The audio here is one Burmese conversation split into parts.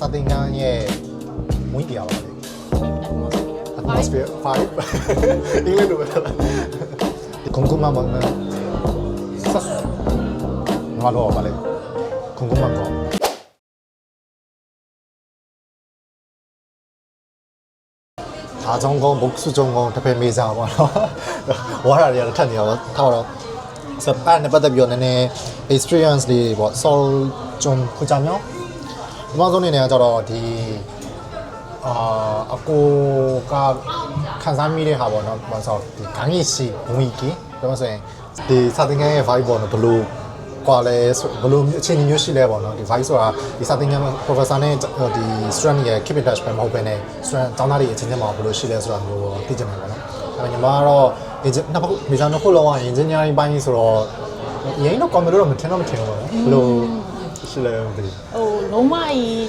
စာသင်ခန်းရဲ့မွေးတရားပါလေ atmosphere 5 အင်္ဂလိပ်လိုပဲဒီကွန်ကွန်မမန်ဆက်မလို့ပါလေကွန်ကွန်မန်ကောဒါကြောင့်ကောဘုတ်စုကြုံကောတစ်ဖက်မေးစားပါတော့ဝါရရထက်နေတော့ထားတော့စပတ်နဲ့ပတ်သက်ပြီးတော့နည်းနည်း experience လေးပေါ့ sol ကြုံခွကြမြောင်းဒီမှာဆုံးနေနေကြတော့ဒီအကိုကခန်းစားမိတဲ့ဟာပေါ့နော်ဘာလို့ဒီဂိုင်းရှိဝီကီဒါမှဆိုရင်ဒီစာသင်ခန်းရဲ့ vibe ပေါ့နော်ဘလို့ကွာလဲဘလို့အချင်းမျိုးရှိလဲပေါ့နော်ဒီ vibe ဆိုတာဒီစာသင်ခန်း professor နဲ့ဒီ student ရဲ့ keep in touch ပဲမဟုတ်ဘဲနဲ့ student ကျောင်းသားတွေအချင်းချင်းမှာဘလို့ရှိလဲဆိုတာမျိုးသိချင်တယ်ပေါ့နော်ဒါပေမဲ့ညီမကတော့နှစ်ခုမေဂျာနှစ်ခုလုံးက engineering ပိုင်းဆိုတော့ရင်းတော့ computer တော့မထင်ဘူးပေါ့နော်ဘလို့ရှိလဲမသိဘူးလုံးဝ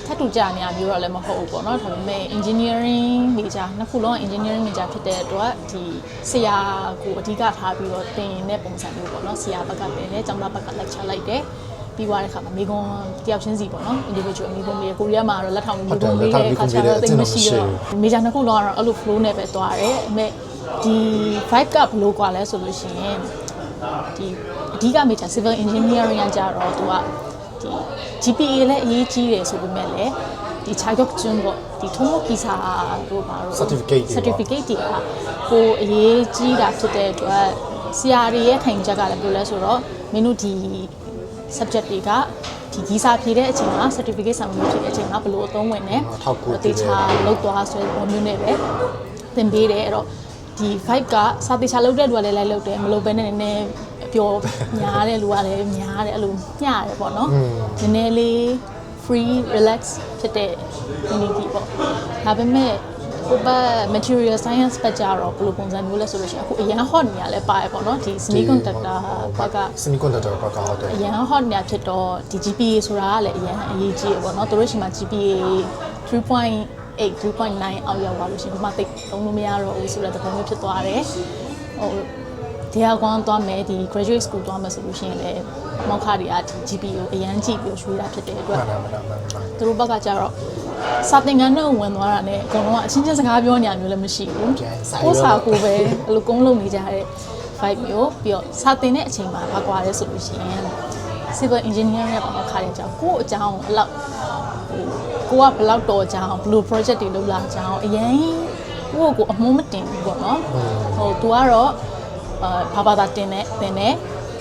ထပ်တူကြနေရမျိုးတော့လည်းမဟုတ်ဘူးပေါ့နော်ဒါပေမဲ့ engineering major နှစ်ခုလုံး engineering major ဖြစ်တဲ့အတွက်ဒီဆရာကိုအဓိကထားပြီးတော့သင်တဲ့ပုံစံမျိုးပေါ့နော်ဆရာဘက်ကသင်တယ်ကျောင်းသားဘက်က lecture လိုက်တယ်ပြီးသွားတဲ့ခါမှာမိကွန်တယောက်ချင်းစီပေါ့နော် individual မိကွန်လေးကိုရီးယားမှာတော့လက်ထောင်မိကွန်လေးတဲ့ခါကျတော့သိမရှိတော့ major နှစ်ခုလုံးကတော့အဲ့လို flow နဲ့ပဲသွားတယ်အမေဒီ vibe ကဘယ်လိုกว่าလဲဆိုလို့ရှိရင်ဒီအဓိက major civil engineering ကကြတော့သူကဒီ GPA လည်းအရေးကြီးတယ်ဆိုပေမဲ့လည်းဒီခြားရောက်ကျွန်းပေါ့ဒီထုံးမပီစာတို့ပါတော့ certificate တွေကကိုအရေးကြီးတာဖြစ်တဲ့အတွက်ဆရာတွေရဲ့ထိုင်ချက်ကလည်းဘယ်လိုလဲဆိုတော့မင်းတို့ဒီ subject တွေကဒီဗီဇာဖြည့်တဲ့အချိန်မှာ certificate ဆောင်ရွက်ဖြည့်တဲ့အချိန်မှာဘယ်လိုအသုံးဝင်လဲအသေးချာလောက်သွားဆိုတဲ့ပုံမျိုးနဲ့ပဲသင်ပေးတယ်အဲ့တော့ဒီ vibe ကစာပေချာလောက်တဲ့လူကလည်းလိုက်လောက်တယ်မလုပ်ဘဲနဲ့နည်းနည်းပျော်များတဲ့လူကလည်းများတယ်အဲ့လိုညရတယ်ပေါ့နော်နည်းနည်းလေး free relax ဖြစ်တဲ့ community ပေါ့ဒါပေမဲ့ဟိုဘက် material science ဘက်ကြတော့ဘယ်လိုပုံစံမျိုးလဲဆိုလို့ရှိရင်အခုအရင် hot နေရလဲပါတယ်ပေါ့နော်ဒီ semiconductor ဘက်က semiconductor ဘက်ကဟုတ်တယ်အရင် hot နေဖြစ်တော့ဒီ GPA ဆိုတာကလည်းအရင်အရေးကြီးရပေါ့နော်တို့ရှိမှာ GPA 3.9 အောက်ရောက်သွားလို့ရှိရင်ဒီမှာတိတ်သုံးလို့မရတော့ဘူးဆိုတဲ့သဘောမျိုးဖြစ်သွားတယ်ဟိုတရားကွန်သွားမယ်ဒီ graduate school သွားမယ်ဆိုလို့ရှိရင်လည်းမောက်ခတွေကဒီ GPA ကိုအရန်ကြည့်ပြီးရွှေ့တာဖြစ်တဲ့အတွက်သူတို့ဘက်ကကြတော့စာသင်ခန်းနဲ့ဝင်သွားတာနဲ့အကုန်လုံးကအချင်းချင်းစကားပြောနေရမျိုးလည်းမရှိဘူးကိုစာကိုပဲအဲ့လိုကုန်းလုံးနေကြတဲ့ vibe မျိုးပြီးတော့စာသင်တဲ့အချိန်မှာဘာကွာလဲဆိုလို့ရှိရင် civil engineering ရဲ့မောက်ခတွေကြောင့်ကို့အကြောင်းအဲ့လောက်ကိုကဘယ်လောက်တော်ကြအောင်ဘယ်လို project တွေလုပ်လာကြအောင်အရင်ကိုအမုန်းမတင်ဘူးပေါ့နော်ဟိုသူကတော့ဘာသာတင်တဲ့သင်တဲ့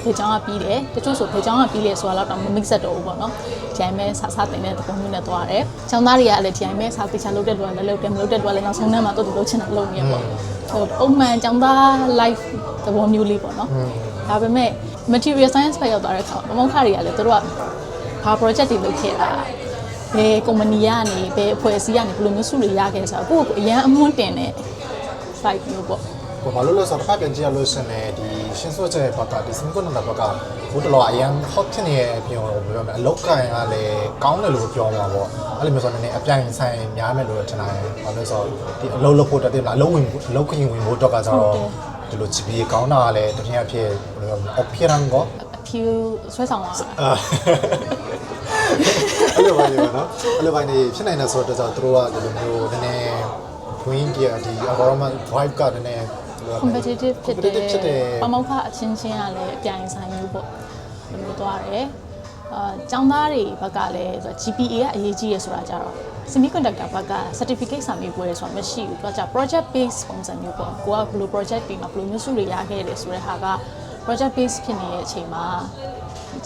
ဒီကျောင်းကပြီးတယ်တချို့ဆိုဒီကျောင်းကပြီးလေဆိုတာတော့မ mix တ်တော့ဘူးပေါ့နော်ဒီအိမ်မဲစားတင်တဲ့ပုံမျိုးနဲ့သွားတယ်ကျောင်းသားတွေကလည်းဒီအိမ်မဲစားတေချာလုပ်တဲ့လူကလည်းလုပ်တယ်မလုပ်တဲ့လူကလည်းနောက်ဆုံးထဲမှာတော့သူလုပ်ချင်တာလုပ်နေရပေါ့ဟိုပုံမှန်ကျောင်းသား life သဘောမျိုးလေးပေါ့နော်ဒါပေမဲ့ material science ဘက်ရောက်သွားတဲ့အခါမုံခါတွေကလည်းသူတို့ကဘာ project တွေလုပ်ခဲ့တာဘယ် company ကနေဘယ်အဖွဲ့အစည်းကနေဘယ်လိုမျိုးစုတွေရခဲ့ဆိုတော့ကိုယ့်ကိုအရန်အမွှန်းတင်တဲ့ site မျိုးပေါ့ဘာလို့လဲဆိုတော့ဖတ်ပြန်ကြည့်ရလို့ရှင်လေဒီရှင်းစွတ်ချက်ဘက်ကဒီ semiconductor ဘက်ကဘုတလောအရင် hot ဖြစ်နေတဲ့အပြင်တော့ပြောမယ်အလောက်ကန်ကလည်းကောင်းတယ်လို့ပြောမှာပေါ့အဲ့လိုမျိုးဆိုတော့နည်းနည်းအပြိုင်ဆိုင်များမယ်လို့ထင်တယ်ဘာလို့ဆိုတော့ဒီအလုံးလုပ်ဖို့တက်တယ်မလားအလုံးခရင်ဝင်ဖို့တော့ကကြတော့ဒီလို GPA ကောင်းတာကလည်းတကယ်အဖြစ်ဘယ်လိုပြော appearance ကိုအဖြူဆွဲဆောင်လာအဲ့လိုပါလေနော်အဲ့လိုပါနေဖြစ်နိုင်တယ်ဆိုတော့သူတို့ကဒီလိုမျိုးနည်းနည်း green gear ဒီ environment vibe ကနည်းနည်းcompetitive ဖြစ်တယ်ပမောက္ခအချင်းချင်းကလည်းအပြိုင်ဆိုင်မျိုးပေါ့ဘယ်လိုသွားတယ်ကျောင်းသားတွေဘက်ကလည်းဆိုတော့ GPA ကအရေးကြီးရဆိုတာကြတော့ semiconductor ဘက်က certificate စာမေးပွဲရဆိုတာမရှိဘူးသူကကြ project based ပုံစံမျိုးပေါ့ကိုကဘယ်လို project တွေမှာဘယ်လိုမျိုးစုတွေရခဲ့တယ်ဆိုတဲ့ဟာက project based ဖြစ်နေတဲ့အချိန်မှာ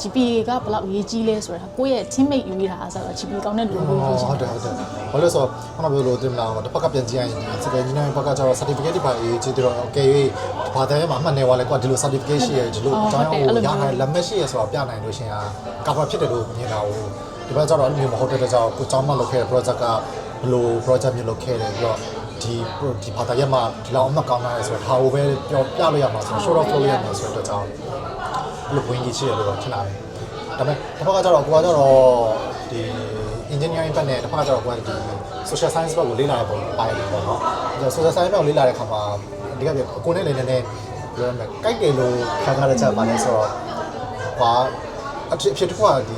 GPA ကဘယ်လောက်အရေးကြီးလဲဆိုတာကိုယ့်ရဲ့ teammate ယူရတာဆိုတော့ GPA ကောင်းတဲ့လူကိုရေးချင်တယ်ဟုတ်တယ်ဘာလို့ဆိုတော့ခဏပြောလို့တင်လာတော့တစ်ဖက်ကပြန်ကြည့်ရရင်ဒီ civil engineering ဘက်ကကျတော့ certificate တွေပါရေးကြည့်တော့ okay ဘာတဲ့မှာအမှတ်နေသွားလဲကွာဒီလို certificate ရှိရဒီလိုအကြောင်းကိုရနိုင်လက်မဲ့ရှိရဆိုတော့ပြနိုင်လို့ရှင်ဟာ cover ဖြစ်တယ်လို့မြင်တာကိုဒီဘက်ကျတော့အဲ့လိုမျိုးမဟုတ်တဲ့ကြောင့်ကိုကျောင်းမလုပ်ခဲ့တဲ့ project ကဘယ်လို project မျိုးလုပ်ခဲ့တယ်ပြီးတော့ဒီဘာသာရပ်မှာဒီလောက်အမှတ်ကောင်းလာတယ်ဆိုတော့ဒါကိုပဲပြောပြလို့ရမှာဆိုတော့ short of flow ရမှာဆိုတော့ကြောင့်ဘယ်လိုဝင်ကြီးရှိရလို့ထင်လာတယ်ဒါပေမဲ့တစ်ဖက်ကကျတော့ကိုကကျတော့ဒီ engineering ဘက်နဲ့တစ်ဖက်ကကျတော့ကိုကဒီ social science ဘက်ကိုလေ့လာရပုံပါတယ်ပေါ့နော်။ social science ဘက်ကိုလေ့လာတဲ့အခါမှာအဓိကပြောကိုနဲ့လည်းနည်းနည်းပြောရမယ်ကြိုက်တယ်လို့ခံစားရချက်ပါတယ်ဆိုတော့ဘာအဖြစ်တစ်ခုကဒီ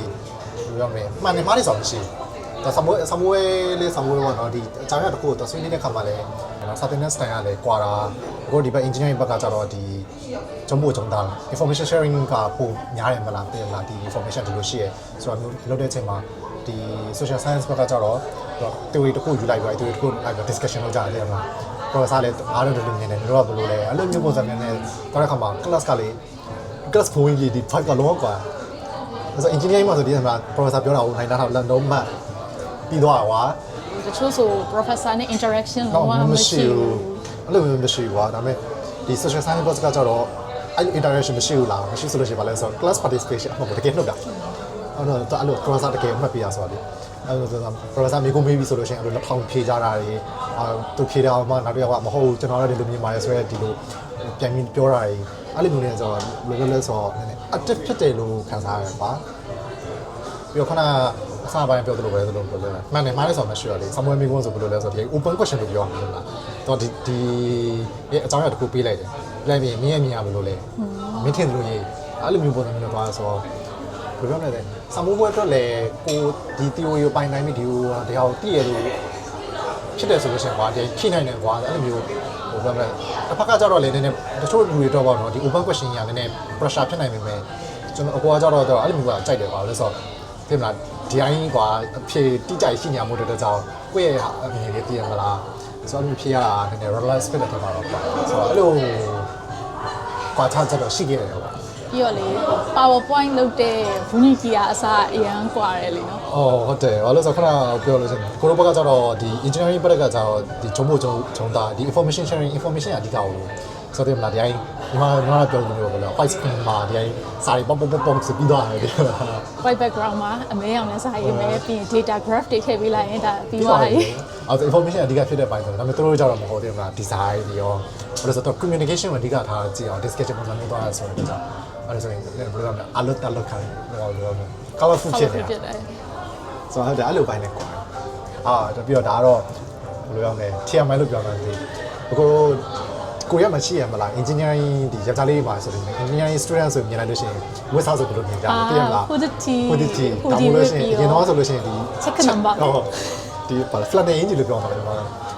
ပြောရမယ်မှန်တယ်မှားတယ်ဆိုတော့မရှိဘူး။ Samuel ပေါ့နော်ဒီအကြောင်းအရာတစ်ခုကိုဆွေးနွေးတဲ့ခါမှာလည်းစာသင်တဲ့ style ကလည်းကွာတာကိုဒီဘက် engineering ဘက်ကကျတော့ဒီဂျုံမို့ဂျုံတာ information sharing ကပုံများတယ်မလားတင်မလားဒီ information ဒီလိုရှိရဲဆိုတော့မျိုးလုပ်တဲ့အချိန်မှာဒီ social science ဘက်ကကျတော့ theory တစ်ခုယူလိုက်ပြီး theory တစ်ခုလိုက်ပြီး discussion လုပ်ကြတယ်မလား professor လည်းအားလုံးတို့မြင်တယ်တို့ကဘယ်လိုလဲအဲ့လိုမျိုးပုံစံမျိုးနဲ့တော့တဲ့ခါမှာ class ကလေ class ဘုံကြီးဒီ fight ကလုံးကွာဆို engineering မှာဆိုဒီမှာ professor ပြောတာကိုနိုင်တာတော့လန်ဒုံးမှတ်ပြီးသွားကွာတချို့ဆို professor နဲ့ interaction လုံးဝမရှိဘူးအဲ့လိုမျိုးမရှိဘူးကွာဒါပေမဲ့ဒီ social science ဘက်ကကျတော့အဲ့ interaction မရှိဘူးလားမရှိဆိုလို့ရှိရင်ဘာလဲဆိုတော့ class participation အမှန်တကယ်နှုတ်တာအဲ့တော့အဲ့လို professor တကယ်မှတ်ပြရဆိုတော့ဒီအဲ့လိုဆိုတော့ professor မိကုန်းမေးပြီဆိုလို့ရှိရင်အဲ့လိုလက်ထောင်ဖြေကြတာတွေသူဖြေတာမှနောက်တစ်ယောက်ကမဟုတ်ကျွန်တော်လည်းဒီလိုမြင်ပါတယ်ဆိုရဲဒီလိုပြန်ပြီးပြောတာတွေအဲ့လိုမျိုးနေဆိုတော့ဘယ်လိုလဲဆိုတော့နည်းနည်း active ဖြစ်တယ်လို့ခံစားရတယ်ပါပြီးတော့ခဏအစားပိုင်းပြောသလိုပဲသလိုပြောလဲမှန်တယ်မှားလဲဆိုတော့မရှိတော့လေဆမွေးမိကုန်းဆိုဘယ်လိုလဲဆိုတော့ဒီ open question လို့ပြောမှာလို့လားတော့ဒီအကြောင်းအရာတစ်ခုပေးလိုက်တယ်လိုက်ပြီးမြင်ရမြင်ရဘယ်လိုလဲမင်းထင်လို့ရေးအဲ့လိုမျိုးပုံစံမျိုးတော့ဆိုတော့ဘယ်လိုပြောမလဲဆမွေးဘွဲအတွက်လည်းကိုဒီ theory ကိုပိုင်နိုင်ပြီဒီဟိုတရားကိုသိရလို့ဖြစ်တယ်ဆိုလို့ရှိရင်ကွာဒီဖြည့်နိုင်တယ်ကွာအဲ့လိုမျိုးဟိုဘယ်မလဲတစ်ဖက်ကကြတော့လေနည်းနည်းတချို့လူတွေတော့ပေါ့နော်ဒီ open question ကြီးကနည်းနည်း pressure ဖြစ်နိုင်ပေမဲ့ကျွန်တော်အကွာကြတော့အဲ့လိုမျိုးကကြိုက်တယ်ကွာလို့ဆိုတော့သိမလားဒီအိုင်းကွာအဖြေတိကျရှိနေမှုတဲ့ကြောင့်ကိုယ့်ရဲ့အမြင်လေးသိရမလားဆိုတော့ဖြေရတာနည်းနည်း relax ဖြစ်တဲ့ထက်မှာတော့ဆိုတော့အဲ့လိုကွာချချက်တော့ရှိခဲ့တယ်ကွာပြီးတော့လေ PowerPoint လုပ်တဲ့ဘူးနီကီယာအစားအရန်ကွာတယ်လေနော်။အော်ဟုတ်တယ်။ဘာလို့ဆိုခဏပြောလို့ရှိရင်ကိုရိုဘက်ကကျတော့ဒီ engineering ဘက်ကကျတော့ဒီဂျုံမို့ဂျုံတာဒီ information sharing information အဓိကကိုဆိုတယ်မလားဒီအိုင်းဒီမှာပြောလို့မျိုးပဲလို့ white screen မှာဒီအိုင်းစာရီပေါ့စပြီးတော့တယ်။ white background မှာအမဲအောင်နဲ့စာရေးမယ်ပြီးရင် data graph တွေထည့်ပေးလိုက်ရင်ဒါပြီးသွားပြီ။အဲ့ information အဓိကဖြစ်တဲ့ပိုင်းဆိုတော့ဒါပေမဲ့သူတို့ကျတော့မဟုတ်တယ်မလား design တွေရောဘာလို့ဆိုတော့ communication ကိုအဓိကထားကြည့်အောင် discussion ပုံစံမျိုးသွားရဆိုတော့အဲ့ဒါဆိုရင်ဘယ်လိုလဲအလွတ်တက်လောက်ခံတော့ colorful ဖြစ်တယ်ဆိုတော့အဲ့လိုပိုင်းနဲ့ကွာဒါပြီးတော့ဒါကတော့ဘယ်လိုရောက်လဲ TMI လို့ပြောတာဒီကိုရမရှိရမလား engineering ဒီယောက်ျားလေးမှာဆိုရင် engineering student ဆိုမြင်လိုက်လို့ရှိရင်ဝတ်စားဆိုဘယ်လိုမြင်ကြလဲသိရမလား hoodie ဒါမှမဟုတ်လို့ရှိရင်ရင်တော့ဆိုလို့ရှိရင်ဒီ second number ဒီ flannel engine လို့ပြောတာလေ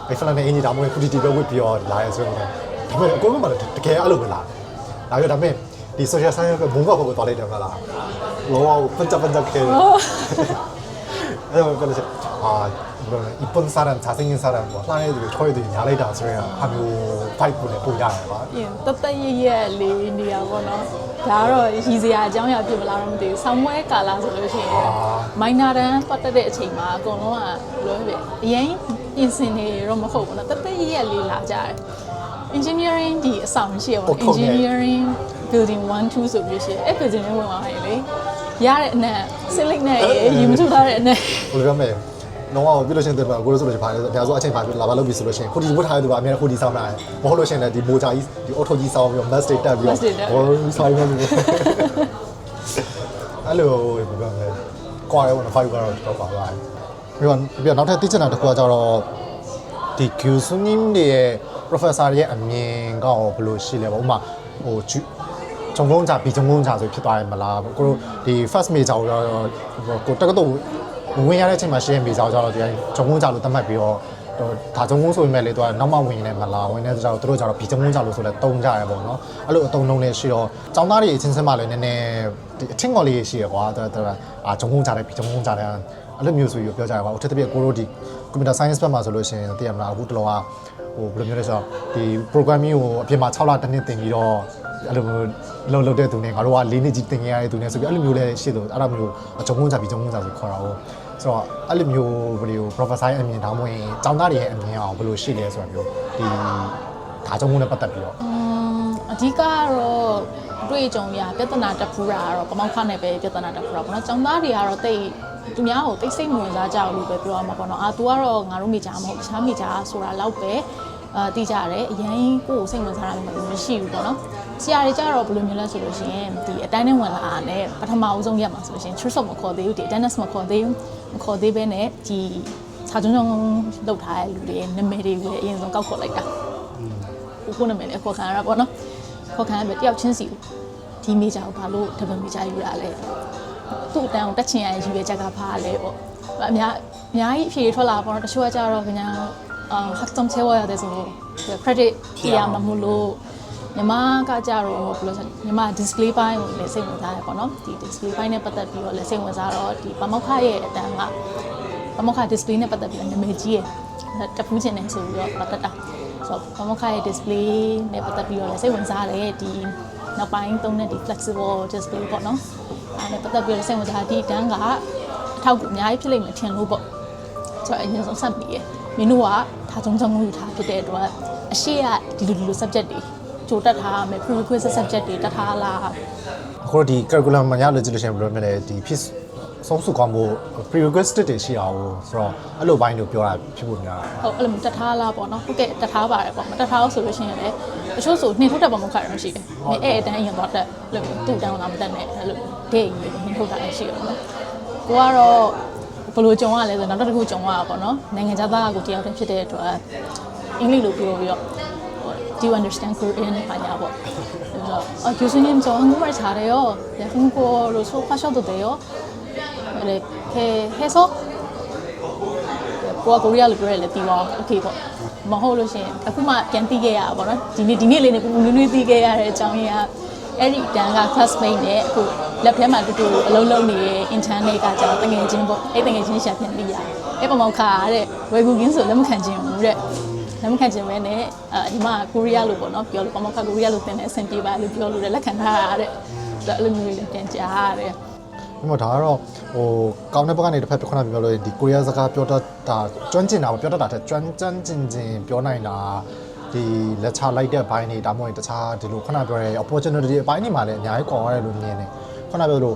အဲ့ flannel engine ဒါမှမဟုတ် hoodie ပဲဝတ်ပြီးတော့လာရဲဆိုတော့ဒါပေမဲ့အကုန်လုံးကတကယ်အဲ့လိုပဲလားဒါပြဒါပေမဲ့ဒီ social science ကဘုံဘက်ကိုသွားလိုက်တယ်မလားလောပန်ချခဲအဲ့တော့ပြောလို့이쁜사람잘생긴사람뭐လှတဲ့သူတွေချွဲသူညာလိုက်တာဆိုရင်အမျိုး fight ကိုလည်းပို့ရတယ်ပါ။တသက်ရက်လေးနေရပါတော့။ဒါကတော့ရည်စရာအကြောင်းအရာဖြစ်မလားတော့မသိဘူး။ဆောင်းမွဲကာလာဆိုလို့ရှိရင်မိုင်းနာတန်းပတ်သက်တဲ့အချိန်မှာအကုန်လုံးကဘယ်လိုလဲအရင်ပြင်ဆင်နေတော့မဟုတ်ဘူးနော်။တသက်ရက်လေးလာကြတယ်။ engineering ဒီအဆောင်ရှိရပါ engineering building 1 2ဆိုပြီးရှိအဲ့ building လေးဝင်သွားရင်လေရတဲ့အနက် ceiling နဲ့ရေမထူထားတဲ့အနက်ဘယ်လိုပြောမလဲတော့ပြလို့ရှိရင်တော့ကိုလိုဆိုလို့ရှိရင်ဒါဆိုအချိန်ပါလာပါလို့ပြီဆိုလို့ရှိရင်ခုဒီဝတ်ထားတဲ့သူကအများကြီးခုဒီစောင်းတာမဟုတ်လို့ရှိရင်လည်းဒီမိုချာကြီးဒီအော်တိုကြီးစောင်းပြီးတော့ mass state တက်ပြီးတော့ဘောဆိုင်နေပြီအဲ့လိုဘယ်လိုလဲကွာရောနော်5ကတော့တော့ပါသွားတယ်ပြီးတော့နောက်ထပ်သိချင်တာတစ်ခုကကြတော့ဒီ Gilsunim ရဲ့ professor ရဲ့အမြင်ကဘယ်လိုရှိလဲပေါ့ဥမာဟိုဂျုံကုန်းချပြီးဂျုံကုန်းချဆိုဖြစ်သွားတယ်မလားကိုတို့ဒီ first major ကိုတက္ကသိုလ်ဝင်ရတဲ့အချိန်မှာရှင်းပြီးစားကြတော့ဒီဂျုံကုန်းချလို့သတ်မှတ်ပြီးတော့ဒါဂျုံကုန်းဆိုပေမဲ့လေသူကနောက်မှဝင်နေမလားဝင်နေကြတော့သူတို့ကြတော့ပြီးဂျုံကုန်းချလို့ဆိုလဲတုံးကြရပေါ့နော်အဲ့လိုအတုံးလုံးလေးရှိတော့ចောင်းသားတွေအချင်းချင်းမှလည်းနည်းနည်းဒီအထင်ကော်လေးရှိရကွာသူကဂျုံကုန်းချတယ်ပြီးဂျုံကုန်းချတယ်အဲ့လိုမျိုးဆိုပြီးပြောကြရပါဦးတစ်တပြက်ကိုတို့ဒီ computer science ဘက်မှာဆိုလို့ရှိရင်သိရမလားအခုတလောကဟိုဘယ်လိုမျိုးလဲဆိုတော့ဒီ programming ကိုအပြင်မှာ6လတစ်နှစ်သင်ပြီးတော့အဲ့လိုလုပ်တဲ့သူနဲ့ငါတို့က4နှစ်ကြီးသင်ခဲ့ရတဲ့သူနဲ့ဆိုပြီးအဲ့လိုမျိုးလဲရှိတယ်အဲ့ဒါမျိုးဂျုံကုန်းချပြီးဂျုံကုန်းချဆိုခေါ်တာဟုတ်ဆိုတော့အဲ့လိုမျိုးဘယ်လို professor ရဲ့အမြင်တောင်းဝင်ကျောင်းသားတွေရဲ့အမြင်အောင်ဘယ်လိုရှိလဲဆိုတာမျိုးဒီဒါကြောင့်မို့လည်းပတ်သက်ပြီးတော့အဓိကကတော့တွေ့ကြုံရပြဿနာတစ်ခုကတော့ကမောက်ခနဲ့ပဲပြဿနာတစ်ခုတော့ပေါ့နော်ကျောင်းသားတွေကတော့တိတ်သူများကိုတိတ်စိတ်ဝင်စားကြလို့ပဲပြောရမှာပေါ့နော်သူကတော့ငါတို့မိကြမဟုတ်တခြားမိကြဆိုတာလောက်ပဲတိကြတယ်အရင်ကိုယ်စိတ်ဝင်စားတာမျိုးမရှိဘူးပေါ့နော်ဆရာတွေကြတော့ဘယ်လိုမျိုးလဲဆိုလို့ရှိရင်ဒီအတိုင်းနဲ့ဝင်လာတာနဲ့ပထမအဆုံးရက်မှာဆိုလို့ရှိရင် true shot မခေါ်သေးဘူးဒီ attendance မခေါ်သေးဘဲနဲ့ဒီစာချုံလောက်ထားတဲ့လူတွေနာမည်တွေကိုအရင်ဆုံးကောက်ခေါ်လိုက်တာကိုနာမည်လည်းခေါ်ခံရတာပေါ့နော်ခေါ်ခံရပြီးတယောက်ချင်းစီဒီမေဂျာကိုဘာလို့ double major ယူရလဲသူ့အတန်းကိုတက်ချင်ရရင်ယူရချက်ကဖားလဲပေါ့ အများကြီးအဖြေထွက်လာပေါ့နော်တချို့ကကြတော့ကညာ학점 채워야 돼서 credit ပြရမှာမလို့ညီမကကြတော့ဘယ်လိုဆိုညီမ display ဘိုင်းကိုလည်းစိတ်ဝင်စားရပေါ့နော်ဒီ display ဘိုင်းနဲ့ပတ်သက်ပြီးတော့လည်းစိတ်ဝင်စားတော့ဒီပမောက္ခရဲ့အတန်းကပမောက္ခ display နဲ့ပတ်သက်ပြီးနာမည်ကြီးရတပူးချင်တယ်ဆိုပြီးတော့တက်တာဆိုတော့ပမောက္ခရဲ့ display နဲ့ပတ်သက်ပြီးတော့လည်းစိတ်ဝင်စားတယ်ဒီနောက်ပိုင်းသုံးတဲ့ဒီ flexible display ပေါ့နော်အဲ့ဒါပတ်သက်ပြီးတော့စိတ်ဝင်စားဒီတန်းကအထောက်အကူအများကြီးဖြစ်လိမ့်မယ်ထင်လို့ပေါ့ဆိုတော့အရင်ဆုံးဆက်ပြီးရမင်းတို့ကဒါကြုံကြုံယူထားဖြစ်တဲ့အတွက်အရှိကဒီလို subject တွေကြိုတက်ထားမယ် prerequisite subject တွေတက်ထားလားအခုဒီ curriculum မှာရလို့ကြည့်လို့ရှိရင်ဘယ်လိုမျိုးလဲဒီဖြစ်ဆုံးစုကောင်းဖို့ prerequisite တွေရှိအောင်ဆိုတော့အဲ့လိုဘိုင်းတို့ပြောတာဖြစ်ဖို့များဟုတ်အဲ့လိုတက်ထားလားပေါ့နော်ဟုတ်ကဲ့တက်ထားပါတယ်ပေါ့မတက်ထားလို့ဆိုလို့ရှိရင်လည်းတချို့ဆိုနှင်ထုတ်တက်ပါမခါရရှိတယ်အဲ့အတန်းအရင်တော့တက်လို့တူတန်းလာမတက်နဲ့အဲ့လိုဒိတ်နှင်ထုတ်တာလည်းရှိတယ်ပေါ့နော်ကိုကတော့ဘယ်လိုကြုံရလဲဆိုတော့နောက်တစ်ခုကြုံရတာပေါ့နော်နိုင်ငံခြားသားကိုတယောက်တည်းဖြစ်တဲ့အတွက်အင်္ဂလိပ်လိုပြောပြီးတော့ do you understand Korean ဘာညာပေါ့그래서 교수님 저 한국말 잘해요. 네, 한국어로 수업하셔도 돼요. 이렇게 해서ကိုကကိုရီးယားလိုပြောရလေတီးပါโอเคပေါ့မဟုတ်လို့ရှိရင်အခုမှပြန်တီးခဲ့ရပါတော့ဒီနေ့လေးနဲ့ကိုနွေးတီးခဲ့ရတဲ့အကြောင်းရင်းကအဲ့ဒီတန်းက classmate နဲ့အခုလက်ထဲမှာတူတူအလုံးလုံးနေတဲ့ intern တွေကကျတော့တငယ်ချင်းပေါ့အဲ့တငယ်ချင်းရှာပြန်ပြီးရအဲ့ပမောက္ခတဲ့ဝယ်ကူကင်းဆိုလက်မခံခြင်းဘူးတဲ့လက်မခံခြင်းပဲနဲ့ဒီမှာကိုရီးယားလိုပေါ့နော်ပြောလို့ပမောက္ခကိုရီးယားလိုသင်တဲ့အဆင်ပြေပါလို့ပြောလို့လက်ခံထားရတဲ့အဲ့လိုမျိုးတွေပြန်ကြားရတယ်ဒီမှာဒါကတော့ဟိုကောင်းတဲ့ဘက်ကနေတစ်ဖက်ခုနပြောလို့ဒီကိုရီးယားစကားပြောတတ်တာကျွမ်းကျင်တာပြောတတ်တာတဲ့ကျွမ်းကျင်ပြောနိုင်တာဒီလက်ချလိုက်တဲ့ဘိုင်းတွေဒါမှမဟုတ်တခြားဒီလိုခုနပြောတဲ့ opportunity အပိုင်းတွေမှာလည်းအများကြီးခေါ်ရတယ်လို့မြင်တယ်ခုနပြောလို့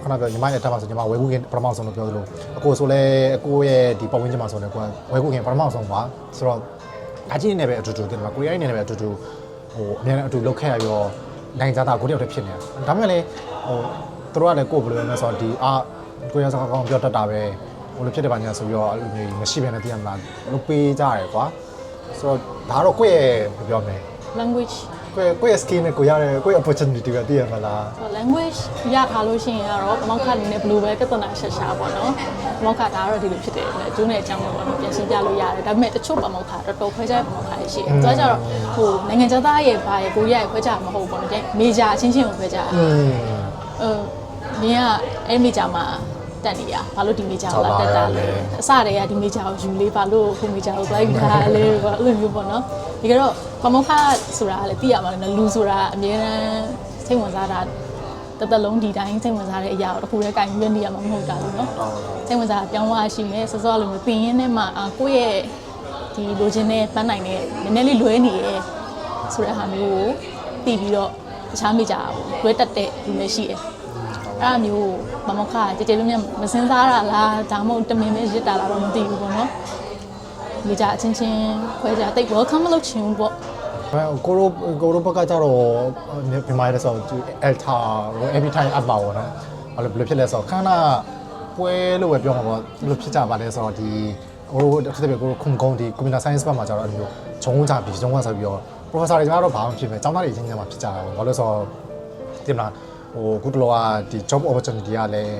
ခုနပြောညီမရဲ့တက်မှာဆိုညီမဝဲကူခင်ပထမဆုံးလို့ပြောသလိုအကိုဆိုလဲအကိုရဲ့ဒီပတ်ဝန်းကျင်မှာဆိုလဲကိုဝဲကူခင်ပထမဆုံးပါဆိုတော့အကြီးနေပဲအတူတူတင်မှာကိုရီးယားနေပဲအတူတူဟိုအများနဲ့အတူလောက်ခဲ့ရပြီးတော့နိုင်ကြတာကိုတယောက်တည်းဖြစ်နေတာဒါပေမဲ့လေဟိုသူတို့ကလည်းကိုယ်ဘယ်လိုလဲဆိုတော့ဒီကိုရီးယားစကားကောင်းပြောတတ်တာပဲဟိုလိုဖြစ်တယ်ပါညာဆိုပြီးတော့အဲ့လိုမျိုးမရှိဘဲနဲ့တည်ရမှာလုပ်ပေးကြရတယ်ကွာဆိုတော့ဒါတော့ကိုယ့်ရဲ့ပြောမယ် language ကိုယ့်ရဲ့ skill နဲ့ကိုရတဲ့ကိုယ့် opportunity တွေတည်ရမှာလား language ရထားလို့ရှိရင်ကတော့ပမောက္ခအနေနဲ့ဘယ်လိုပဲပြဿနာရှာရှာပေါ့နော်ပမောက္ခဒါကတော့ဒီလိုဖြစ်တယ်အကျိုးနဲ့အကြောင်းပေါ့နော်ပြန်ရှင်းပြလို့ရတယ်ဒါပေမဲ့တချို့ပမောက္ခတော်တော်ခွဲခြားပမောက္ခရှိတယ်သူကကြတော့ဟိုနိုင်ငံခြားသားရဲ့ဘာရဲ့ကိုရီးယားရဲ့ခွဲခြားမဟုတ်ပေါ့နော် major အချင်းချင်းကိုခွဲခြားနင်ကအဲ့ major မှာတက်နေရဘာလို့ဒီ major ကိုလာတက်တာလဲအစတည်းကဒီ major ကိုယူလေးဘာလို့ဟို major ကိုသွားယူထားလဲပေါ့အဲ့လိုမျိုးပေါ့နော်ဒီကတော့ပမောက္ခဆိုတာလည်းသိရမှာလေလူဆိုတာအများအားစိတ်ဝင်စားတာတသက်လုံးဒီတိုင်းစိတ်ဝင်စားတဲ့အရာကိုတစ်ခုတည်းကင်ရွေးနေရမှာမဟုတ်တာလို့နော်စိတ်ဝင်စားပြောင်းသွားရှိမယ်စောစောလိုမျိုးပင်ရင်းနဲ့မှကိုယ့်ရဲ့ဒီလိုချင်တဲ့ပန်းနိုင်တဲ့နည်းနည်းလေးလွဲနေရဲဆိုတဲ့ဟာမျိုးကိုသိပြီးတော့တခြားမိကြဘူးလွဲတက်တဲ့လူလည်းရှိတယ်အဲ့အမျိုးမမခကြည်ကြည်လုံးမြမစင်းစားတာလားဒါမှမဟုတ်တမင်ပဲရစ်တာလားတော့မသိဘူးပေါ့နော်မိကြအချင်းချင်းခွဲကြတိတ် welcome လုပ်ချင်ဘူးပေါ့ကိုရိုဘက်ကကြတော့ဒီမှာရဆိုဒီ alta every time အပ်ပါဘောနော်အဲ့လိုဘယ်လိုဖြစ်လဲဆိုတော့ခဏပွဲလို့ပဲပြောမှာပေါ့ဘယ်လိုဖြစ်ကြပါလဲဆိုတော့ဒီကိုရိုတစ်သက်ပဲကိုရိုခုံကုန်းဒီ computer science ဘက်မှာကြတော့အဲ့လိုဂျုံကြပြီးဂျုံကဆိုပြီးတော့ professor တွေကတော့ဘာမှဖြစ်ပဲကျောင်းသားတွေချင်းချင်းမှာဖြစ်ကြတာပေါ့ဘာလို့ဆိုတော့ဒီမှာဟိုကုတလောကဒီ job opportunity ကလည်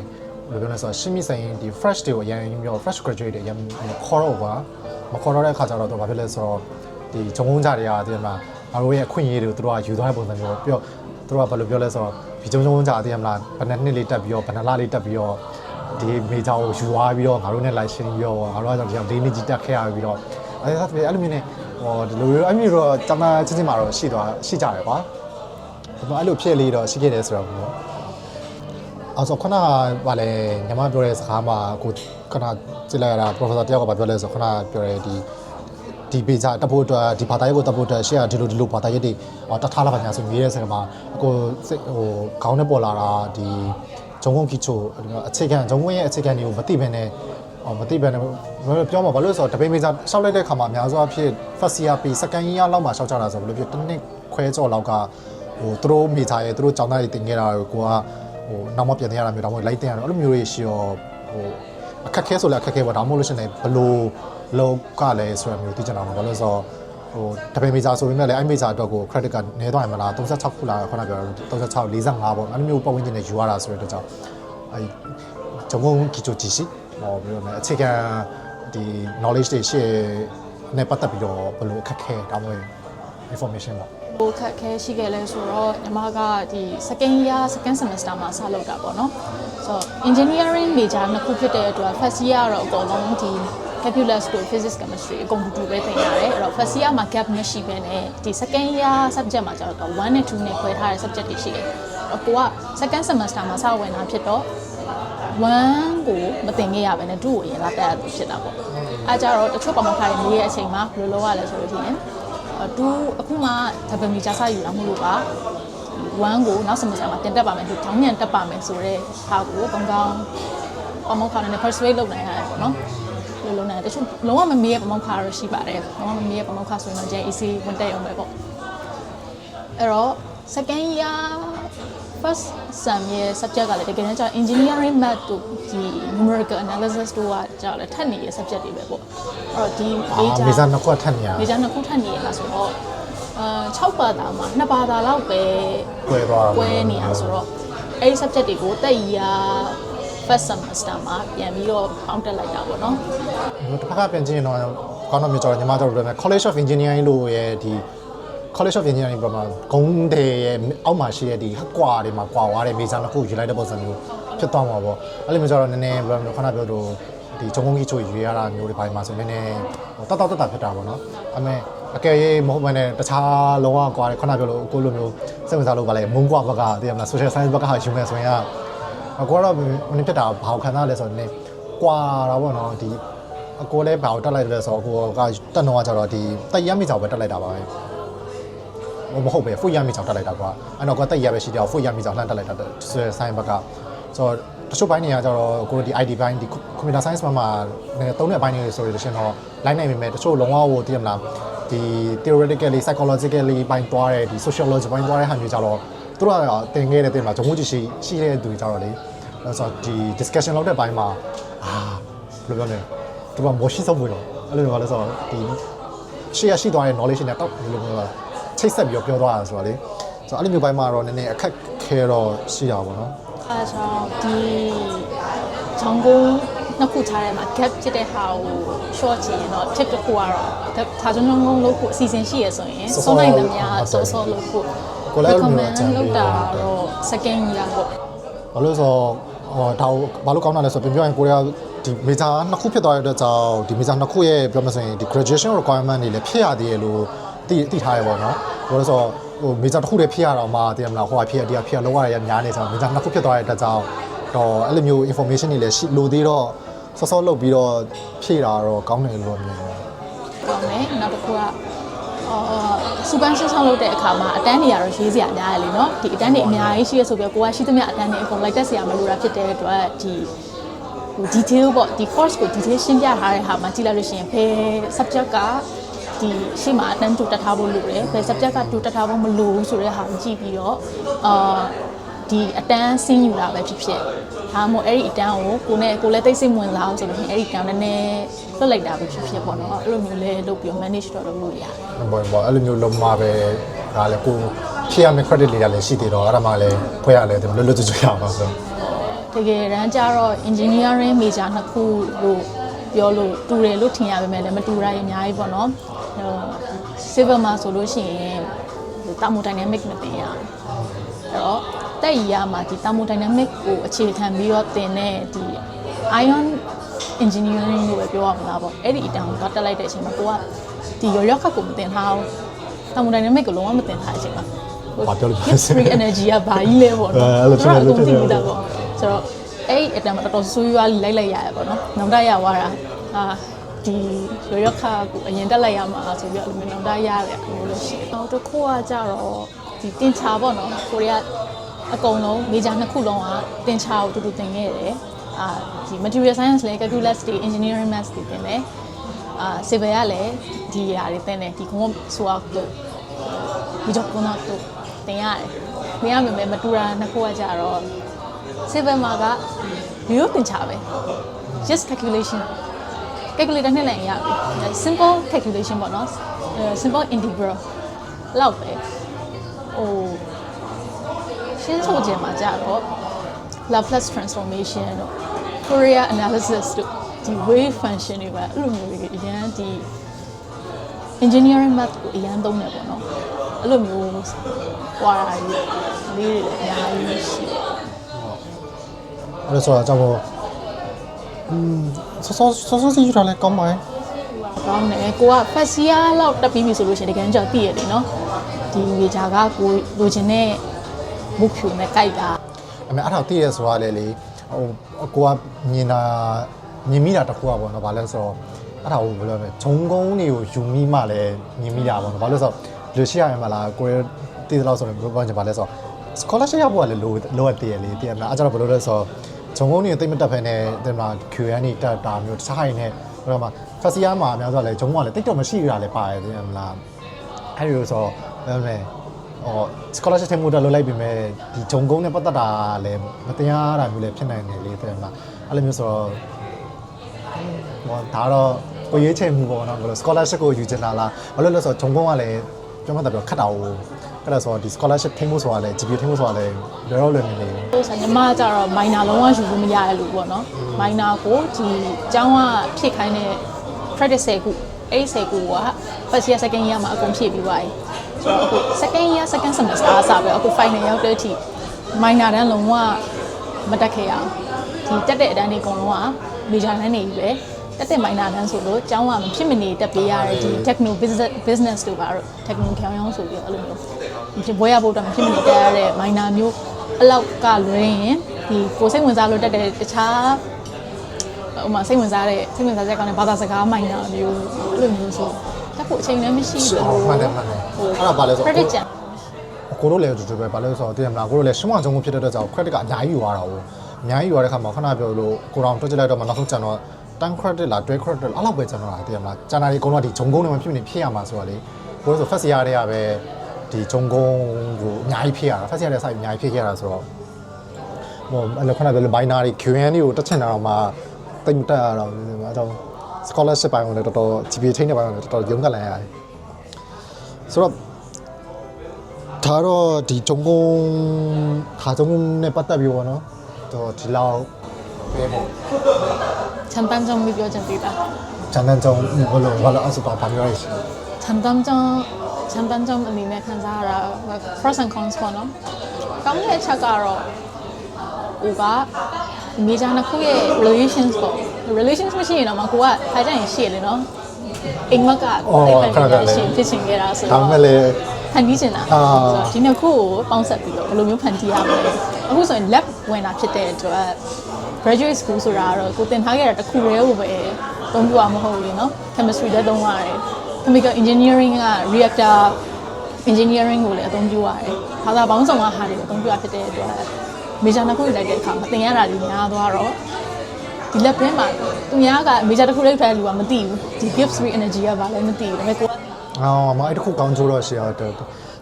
းဘယ်လိုပြောလဲဆိုတော့ရှင်းမိဆိုင်ဒီ fresh တွေကိုအရင်မျိုး fresh graduate တွေအရင်ခေါ်တော့ကွာမခေါ်တော့တဲ့အခါကျတော့ဘာဖြစ်လဲဆိုတော့ဒီဂျုံကြတွေကဒီမှာငါတို့ရဲ့အခွင့်အရေးတွေကိုသူတို့ကယူသွားတဲ့ပုံစံမျိုးပြီးတော့သူတို့ကဘယ်လိုပြောလဲဆိုတော့ဒီဂျုံကြအသေးမလားဘယ်နှစ်လေးတက်ပြီးတော့ဘယ်နှလလေးတက်ပြီးတော့ဒီမေဂျာကိုယူသွားပြီးတော့ငါတို့နဲ့လိုက်ရှင်းပြီးတော့ငါတို့ကကြောင့်ဒီနေ့ကြီးတက်ခဲ့ရပြီးတော့အဲ့ဒါဆိုအဲ့လိုမျိုးနဲ့ဟိုဒီလိုအမျိုးတော့တမချင်းချင်းမှာတော့ရှိကြတယ်ကွာအဲ့လိုဖြစ်လေးတော့ရှိခဲ့တယ်ဆိုတော့အဲ့ဆိုခဏဗာလဲညီမပြောတဲ့စကားမှာကိုခဏကြည့်လိုက်ရတာ professor တယောက်ကပြောလဲဆိုခဏပြောရဲဒီပေစာတဖို့အတွက်ဒီဘာသာရေးကိုတဖို့အတွက်ရှေ့ကဒီလိုဘာသာရေးတွေတထားလာပါညာဆိုမြည်တဲ့ဆရာမှာကိုဟိုခေါင်းနဲ့ပေါ်လာတာဒီဂျုံကုန်းကီချိုအခြေခံဂျုံကုန်းရဲ့အခြေခံတွေကိုမသိဘဲနဲ့မသိဘဲနဲ့ပြောမှာဘာလို့ဆိုတော့တပိမေစာရှောက်လိုက်တဲ့ခါမှာအများစုအဖြစ် first year ပြီး second year လောက်မှာရှောက်ကြတာဆိုဘယ်လိုဖြစ်တစ်နှစ်ခွဲကျော်လောက်ကဟိုသူတို့မိသားရဲ့သူတို့ကျောင်းသားတွေတင်ခဲ့တာကိုကဟိုနောက်မှပြန်တင်ရတာမျိုးဒါမှမဟုတ်လိုက်တင်ရတော့အဲ့လိုမျိုးတွေရှိရောဟိုအခက်ခဲဆိုလဲအခက်ခဲပေါ့ဒါမှမဟုတ်လို့ရှိရင်ဘလို့လောကလည်းဆိုရမျိုးသိချင်တာမှာဘာလို့ဆိုတော့ဟိုတပိမေစာဆိုပေမဲ့လည်းအဲ့မေစာအတွက်ကို credit ကနည်းသွားရင်မလား36ခုလားခေါင်းပြော36 45ပေါ့အဲ့လိုမျိုးပတ်ဝန်းကျင်နဲ့ယူရတာဆိုတဲ့အတွက်ကြောင့်အဲ့ 전공 기초 지식 그러면အခြေခံဒီ knowledge တွေရှေ့နဲ့ပတ်သက်ပြီးတော့ဘယ်လိုအခက်ခဲဒါမှမဟုတ် information ပေါ့ ဟိုခက်ခဲရှိခဲ့လဲဆိုတော့ညီမကဒီ second semester မှာစလုပ်တာပေါ့နော်ဆိုတော့ engineering major နှစ်ခုဖြစ်တဲ့အတွက် first year ကတော့အကုန်လုံးဒီ calculus တို့ physics chemistry အကုန်တူပဲသင်ရတယ်အဲ့တော့ first year မှာ gap မရှိဘဲနဲ့ဒီ second year subject မှာကျတော့1နဲ့2နဲ့ခွဲထားတဲ့ subject တွေရှိတယ်အကိုက second semester မှာစဝင်တာဖြစ်တော့1ကိုမသင်ခဲ့ရဘဲနဲ့2ကိုအရင်လာတက်ရလို့ဖြစ်တာပေါ့အဲကြတော့တချို့ပမောက္ခတွေနေရဲ့အချိန်မှာဘယ်လိုလုပ်ရလဲဆိုလို့ရှိရင်2အခုမှ double major စယူတာမဟုတ်လို့ပါ1ကိုနောက် semester မှာတင်တက်ပါမယ်သူထောင်းမြန်တက်ပါမယ်ဆိုတော့ဟာကိုကောင်းကောင်းပမောက္ခနဲ့ persuade လုပ်နိုင်ရတယ်ပေါ့နော်လိုလုံးနိုင်တချို့လုံးဝမမေးရပမောက္ခရရှိပါတယ်လုံးဝမမေးရပမောက္ခဆိုရင်တော့ကျန် easy ဝင်တက်ရုံပဲပေါ့အဲ့တော့ second year first sem ရဲ့ subject ကလည်းတကယ်တမ်းကျ engineering math တို့ဒီ numerical analysis တို့ကကျလည်းထပ်နေတဲ့ subject တွေပဲပေါ့အဲ့တော့ဒီ major နှစ်ခုထပ်နေရ major နှစ်ခုထပ်နေရတာဆိုတော့6ဘာသာမှာ2ဘာသာလောက်ပဲကွဲနေရဆိုတော့အဲ့ဒီ subject တွေကိုတက်ရ first semester မှာပြန်ပြီးတော့ပေါင်းတက်လိုက်တာပေါ့နော်တစ်ခါပြန်ကြည့်ရင်တော့ကောင်းတော့မျိုးကြော်ညီမတို့ပြောမယ် College of Engineering လို့ရဲ့ဒီ College of Engineering ပေါ်မှာဂုံးတဲ့ရဲ့အောက်မှာရှိတဲ့ဒီကွာတွေမှာကွာသွားတဲ့ major နှစ်ခုယူလိုက်တဲ့ပုံစံမျိုးဖြစ်သွားမှာပေါ့အဲ့လိုမျိုးကျတော့နည်းနည်းဘယ်လိုခဏပြောတော့ဒီဂျုံကုန်းကြီးချိုယူရတာမျိုးတွေပိုင်းမှာဆိုနည်းနည်းတတ်ဖြစ်တာပေါ့နော်အမေအကယ်၍မဟုတ်ဘဲနဲ့တခြားလောကကွာတယ်ခဏပြောလို့ကိုလိုမျိုးစိတ်ဝင်စားလို့ပါလေမုံကွာဘက်ကတည်ရမလား social science ဘက်ကဟာယူမယ်ဆိုရင်အကိုကတော့မင်းဖြစ်တာဘာခံစားလဲဆိုတော့နည်းကွာတာပေါ့နော်ဒီအကိုလည်းဘာကိုတက်လိုက်တယ်ဆိုတော့အကိုကတက်တော့ကျတော့ဒီတက်ရမိချောင်ပဲတက်လိုက်တာပါပဲမဟုတ်ပဲဖွရမိချောင်တက်လိုက်တာကွာအဲ့တော့ကတက်ရပဲရှိတယ်ဖွရမိချောင်လှမ်းတက်လိုက်တာဆိုဆိုင်းဘက်ကဆိုတော့တချို့ဘိုင်းတွေကကျတော့ကိုဒီ ID ဘိုင်းဒီ computer science မှာသုံးတဲ့ဘိုင်းတွေဆိုလို့ရှင်တော့လိုက်နိုင်ပြီမဲ့တချို့လုံးဝဟိုတည်ရမလားဒီ theoretically psychologically ဘိုင်းသွားတယ်ဒီ sociology ဘိုင်းသွားတဲ့ဟာမျိုးကြတော့သူတို့ကတင်ခဲ့တဲ့တင်မှာဂျုံမှုကြီးရှိတဲ့သူကြတော့လေဆိုတော့ဒီ discussion လုပ်တဲ့ဘိုင်းမှာဘယ်လိုပြောလဲသူကမရှိဆုံးဘူးတော့အဲ့လိုမျိုးလဲဆိုတော့ဒီရှိသွားတဲ့ knowledge နဲ့တော့ဘယ်လိုမျိုးချိတ်ဆက်ပြီးပြောသွားတာဆိုတော့လေဆိုတော့အဲ့လိုမျိုးဘိုင်းမှာတော့နည်းနည်းအခက်ခဲတော့ရှိတာပေါ့နော်အဲဆိုဒီဂျုံကုန်းနှစ်ခုထားတဲ့မှာ gap ဖြစ်တဲ့ဟာကို short ချင်ရင်တော့ tip တစ်ခုကတော့ဒါဂျုံကုန်းလို့ကိုအစီအစဉ်ရှိရဆိုရင်စိုးနိုင်သမျှစိုးလို့ကိုကိုလည်းအဲ့လိုမျိုးလောက်တာတော့ second year ပေါ့ဘာလို့ဆိုဒါဘာလို့ကောင်းတာလဲဆိုတော့ပြောရင်ကိုရီးယားဒီ major နှစ်ခုဖြစ်သွားတဲ့အတွက်ကြောင့်ဒီ major နှစ်ခုရဲ့ပြောမှဆိုရင်ဒီ graduation requirement တွေလည်းဖြစ်ရသေးတယ်လို့သိထားရပါတော့ဘာလို့ဆိုတော့ဟို major တစ်ခုတည်းဖြစ်ရတော့မှသိရမလားဟိုကဖြစ်ရတရားဖြစ်ရလောက်ရရများနေဆိုတော့ major နှစ်ခုဖြစ်သွားတဲ့အတွက်ကြောင့်တော့အဲ့လိုမျိုး information တွေလည်းလိုသေးတော့စောလုပ်ပြီးတော့ဖြည့်တာတော့ကောင်းတယ်လို့မြင်တယ်ကောင်းတယ်နောက်တစ်ခုကစူပန်ရှင်းဆောင်လုပ်တဲ့အခါမှာအတန်းတွေကတော့ရေးစရာများတယ်လीเนาะဒီအတန်းတွေအများကြီးရှိရဆိုပြီးကိုကရှိသမျှအတန်းတွေအကုန်လိုက်တက်စရာမလိုတာဖြစ်တဲ့အတွက်ဒီ detail ပေါ့ဒီ course ကို detail ရှင်းပြထားတဲ့ဟာမှာကြည့်လိုက်လို့ရှိရင်ဘယ် subject ကဒီရှေ့မှာအတန်းတူတက်ထားဖို့လိုတယ်ဘယ် subject ကတူတက်ထားဖို့မလိုဘူးဆိုတဲ့ဟာကိုကြည့်ပြီးတော့ဒီအတန်းဆင်းယူတာပဲဖြစ်ဖြစ်ဒါမှမဟုတ်အဲ့ဒီအတန်းကိုကိုလည်းသိစိတ်ဝင်လာအောင်ဆိုလို့ရှိရင်အဲ့ဒီအတန်းနည်းနည်းလွတ်လိုက်တာပဲဖြစ်ဖြစ်ပေါ့နော်အဲ့လိုမျိုးလဲလုပ်ပြီး manage တော့လုပ်လို့ရတယ်ပေါ့အဲ့လိုမျိုးလုံးမှာပဲဒါလည်းကိုဖြည့်ရမယ့် credit လေးလည်းရှိသေးတော့အဲ့ဒါမှလည်းဖွဲ့ရတယ်လွတ်ကျွတ်ရအောင်ဆိုတကယ်တမ်းကျတော့ engineering major နှစ်ခုလို့ပြောလို့တူတယ်လို့ထင်ရပေမဲ့လည်းမတူတာအများကြီးပေါ့နော်civil မှာဆိုလို့ရှိရင် thermodynamic မသင်ရအောင်အဲ့တော့တက်ရမှာဒီ thermodynamic ကိုအခြေခံပြီးတော့သင်တဲ့ဒီ ion engineering လို့ပဲပြောရမလားပေါ့အဲ့ဒီအတန်းကိုတက်လိုက်တဲ့အချိန်မှာကိုကဒီရောခတ်ကိုမသင်ထားအောင် thermodynamic ကိုလုံးဝမသင်ထားတဲ့အချိန်မှာဘာပြောလို့လဲ free energy ကဘာကြီးလဲပေါ့နော်အဲ့လိုဖြစ်နေလို့ဖြစ်နေတာပေါ့ဆိုတော့အဲ့အတန်းမှာတော်တော်ဆိုးရွားလိုက်ရရပေါ့နော်နောက်တက်ရသွားတာဒီရောခါကိုအရင်တက်လိုက်ရမှာဆိုပြီးတော့နောက်တက်ရတယ်လို့ရှိတယ်နောက်တစ်ခုကကြတော့ဒီတင်ချာပေါ့နော်ကိုရီးယားအကုန်လုံး major နှစ်ခုလုံးကတင်ချာကိုတူတူသင်ခဲ့တယ်ဒီ material science လဲ calculus တွေ engineering maths တွေသင်တယ်civil ကလည်းဒီຢာတွေသင်တယ်ဒီကုန်းဆိုအောင်လို့ဒီကြောင့်ကုန်းတော့သင်ရတယ်သင်ရမယ်မတူတာနှစ်ခုကကြတော့ civil မှာကရိုးသင်ချပဲ just calculation calculator နဲ့လည်းရပြီ simple calculation ပေါ့နော် simple integral လောက်ပဲဟိုရှင်းဆိုခြင်းမှာကြတော့ Laplace transformation တို့ Fourier analysis တို့ဒီ wave function တွေပါအဲ့လိုမျိုးတွေအရင်ဒီ engineering math ကိုအရင်သုံးတယ်ပေါ့နော်အဲ့လိုမျိုးဟွာတာလေးတွေအများကြီးရှိတယ်အဲ့ဒါဆိုတော့ကျွန်တော်စောစီယူထားလဲကောင်းပါရဲ့ကောင်းတယ်ကိုက first year လောက်တက်ပြီးပြီဆိုလို့ရှိရင်တကယ်ကြောက်သိရတယ်နော်ဒီဝေဂျာကကိုလိုချင်တဲ့မုတ်ဖြူနဲ့ကြိုက်တာအဲ့မဲ့အဲ့ဒါသိရဆိုတာလေဟိုကိုကမြင်မိတာတစ်ခုอ่ะပေါ့နော်ဘာလဲဆိုတော့အဲ့ဒါကိုဘယ်လိုလဲဂျုံကုန်းတွေကိုယူမိမှလည်းမြင်မိတာပေါ့နော်ဘာလို့ဆိုတော့လူရှိရမှာလားကိုရတည်တယ်လို့ဆိုတော့ဘယ်လိုဘာလဲဆိုတော့ scholarship ရဖို့ကလည်းလိုအပ်တယ်လေတည်ရမလားအဲ့ကျတော့ဘယ်လိုလဲဆိုတော့ဂျုံကုန်းတွေတိတ်မတက်ဖ ೇನೆ တင်မှာ QN တွေတက်တာမျိုးတခြားရင်နဲ့ဟိုမှာ first year မှာအများဆုံးလည်းဂျုံကလည်းတိတ်တော့မရှိရတာလည်းပါတယ်တည်ရမလားအဲ့ဒီလိုဆိုတော့ဘယ်လိုလဲscholarship ထဲမှာတော့လုပ်လိုက်ပြီမဲ့ဒီဂျုံကုန်းနဲ့ပတ်သက်တာလည်းမတရားတာမျိုးလည်းဖြစ်နိုင်တယ်လေတည်ရမလားအဲ့လိုမျိုးဆိုတော့ဒါတော့ကိုရွေးချယ်မှုပေါ့နော်ဘယ်လို scholarship ကိုယူချင်တာလားဘာလို့လဲဆိုတော့ဂျုံကုန်းကလည်းပြောမှတ်တယ်ပြောခတ်တာကိုအဲ့ဒါဆိုတော့ဒီ scholarship ထိမှုဆိုတာလည်း GPA ထိမှုဆိုတာလည်းလွယ်တော့လွယ်နေတယ်ဆိုတော့ညီမကျတော့ minor လုံးဝယူလို့မရတဲ့လူပေါ့နော် minor ကိုဒီအကြောင်းကဖြည့်ခိုင်းတဲ့ credit 10ခုအဲ့10ခုက first year second year မှာအကုန်ဖြည့်ပြီးသွားပြီဆိုတော့အခု second year second semester အစပဲအခု final ရောက်တဲ့အထိ minor တန်းလုံးဝမတက်ခဲ့ရအောင်ဒီတက်တဲ့အတန်းတွေအကုန်လုံးက major တန်းတွေကြီးပဲတက်တဲ့ minor တန်းဆိုလို့အကြောင်းကမဖြစ်မနေတက်ပေးရတဲ့ဒီ techno business တို့ပါတော့ techno ခေါင်းရောင်းဆိုပြီးအဲ့လိုမျိုးဖြစ်ဘွဲရဖို့တော့မဖြစ်မနေတက်ရတဲ့ minor မျိုးအလောက်ကလွဲရင်ဒီကိုစိတ်ဝင်စားလို့တက်တဲ့တခြားဥမာစိတ်ဝင်စားတဲ့ကောင်းတဲ့ဘာသာစကား minor မျိုးအဲ့လိုမျိုးဆိုတက်ဖို့အချိန်လည်းမရှိဘူးမှန်တယ်အဲ့ဒါဘာလဲဆိုတော့ credit ကျန်ကိုတို့လည်းတူတူပဲဘာလဲဆိုတော့တည်ရမလားကိုတို့လည်းရှင်းမကြုံမှုဖြစ်တဲ့အတွက်ကြောင့် credit ကအများကြီးယူရတာကိုအများကြီးယူရတဲ့ခါမှာခဏပြောလို့ကိုတော်တွက်ကြည့်လိုက်တော့မှနောက်ဆုံးကျန်တော့10 credit လား12 credit အဲ့လောက်ပဲကျန်တော့တာတည်ရမလားကျန်တာဒီအကုန်လုံးကဒီဂျုံကုန်းတွေမှာဖြစ်နေဖြစ်ရမှာဆိုတော့လေကိုတို့ဆို first year တည်းကပဲဒီဂျုံကုန်းကိုအများကြီးဖြစ်ရတာ first year တည်းစိုက်အများကြီးဖြစ်ခဲ့ရတာဆိုတော့ဟိုအဲ့လိုခဏပြောလို့ binary QN တွေကိုတက်ချင်တာတော့မှတိတ်မတက်ရတော့ဘူးအဲ့တော့ scholarship ပိုင်းကိုလည်းတော်တော် GPA ထိန်းတဲ့ပိုင်းကိုလည်းတော်တော်ရုန်းကန်လိုက်ရတယ်ဆိုတော့ဒါတော့ဒီဂျုံကုန်းခါဂျုံကုန်းနဲ့ပတ်သက်ပြီးပေါ့နော်တော့ဒီလောက်ပဲပေါ့장단점ပြောချင်သေးတာ장단점ဘယ်လိုအဲ့ဆိုတော့ဘာပြောရလဲ장단점အနေနဲ့ခံစားရတာ pros and cons ပေါ့နော်ကောင်းတဲ့အချက်ကတော့ဟိုက major နှစ်ခုရဲ့ relations ပေါ့ relations မရှိရင်တော့မကိုကအားကြရင်ရှိရလေနော်အိမ်မက်ကတိတ်ပန်နေတာရှိဖြစ်ချင်ခဲ့တာဆိုတော့ဒါမဲ့လေဖန်တီးချင်တာဆိုတော့ဒီနှစ်ခုကိုပေါင်းဆက်ပြီးတော့ဘယ်လိုမျိုးဖန်တီးရမလဲအခုဆိုရင် lab ဝင်တာဖြစ်တဲ့အတွက် graduate school ဆိုတာတော့ကိုသင်ထားခဲ့တာတစ်ခုတည်းကိုပဲသုံးပြရမဟုတ်ဘူးเนาะ chemistry လည်းသုံးရတယ် chemical engineering က reactor engineering ကိုလည်းအသုံးပြုရတယ်ဘာသာပေါင်းစုံကဟာတွေကိုအသုံးပြုရဖြစ်တဲ့အတွက် major တစ်ခုလိုက်တဲ့အခါမှာသင်ရတာကြီးများသွားတော့ဒီ lab ထဲမှာသူများက major တစ်ခုလိုက်ထားတဲ့လူကမသိဘူးဒီ gives free energy ကဘာလဲမသိဘူးဒါပေမဲ့ကိုကမအဲ့တခုကောင်းချိုးတော့ရှိရတယ်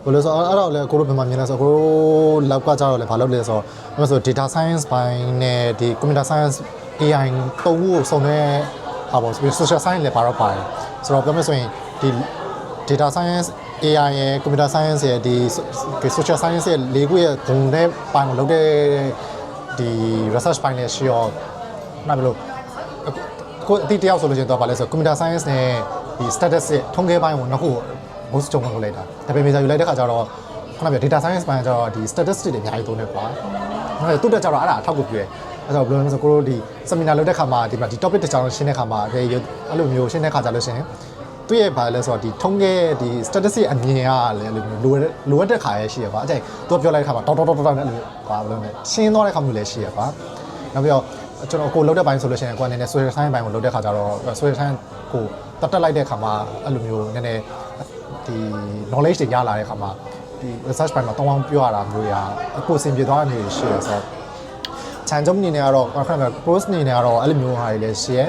ဘယ်လိုဆိုအဲ့တော့လေကိုတို့ဘယ်မှာမြင်လဲဆိုကိုတို့လောက်ကကြတော့လေဘာလုပ်လဲဆိုတော့ data science ဘိုင်းနဲ့ဒီ computer science AI တုံးကိုစုံတဲ့ဟာပေါ့ social science လည်းပါတော့ပါတယ်ဆိုတော့ပြောမယ်ဆိုရင်ဒီ data science AI ရဲ့ computer science ရဲ့ဒီ social science ရဲ့လေးခုရဲ့ဂုဏ်နဲ့ပိုင်းကိုလုပ်တဲ့ဒီ research ပိုင်းလည်းရှိရောနားဘယ်လိုကိုအတိတယောက်ဆိုလို့ရှိရင်တော့ဘာလဲဆို computer science နဲ့ဒီ statistics ထုံးခဲပိုင်းကိုနောက်ခု boost ကြုံလုပ်လိုက်တာဒါပေမဲ့ယူလိုက်တဲ့ခါကျတော့ခုနကပြော data science ပိုင်းကျတော့ဒီ statistics တွေအများကြီးသုံးနေကွာအဲ့တော့သူ့တက်ကျတော့အဲ့ဒါအထောက်အကူပြုရဲအဲ့တော့ဘယ်လိုလဲဆိုကိုတို့ဒီ seminar လုပ်တဲ့ခါမှာဒီမှာဒီ topic တစ်ချောင်းရှင်းတဲ့ခါမှာအဲ့လိုမျိုးရှင်းတဲ့ခါကျလို့ရှိရင်သူ့ရဲ့ဘာလဲဆိုတော့ဒီထုံးခဲဒီ statistics အမြင်ကလည်းလိုအပ်တဲ့ခါရရှိရကွာအဲ့ဒါသူပြောလိုက်တဲ့ခါမှာတော်နဲ့အဲ့လိုကွာဘယ်လိုလဲရှင်းသွားတဲ့ခါမျိုးလည်းရှိရကွာနောက်ပြီးတော့ကျွန်တော်ကိုလုပ်တဲ့ပိုင်းဆိုလို့ရှိရင်ကိုအနေနဲ့ social science ဘိုင်းကိုလုပ်တဲ့ခါကျတော့ social science ကိုတက်လိုက်တဲ့ခါမှာအဲ့လိုမျိုးနည်းနည်းဒီ knowledge တွေရလာတဲ့ခါမှာဒီ research ဘိုင်းမှာတောင်းအောင်ပြောရတာမျိုးရာအခုအဆင်ပြေသွားတာမျိုးရှိရဆိုတော့ခြံကျုံနေနေကတော့ခဏခဏ course နေနေကတော့အဲ့လိုမျိုးဟာတွေလည်းရှိရ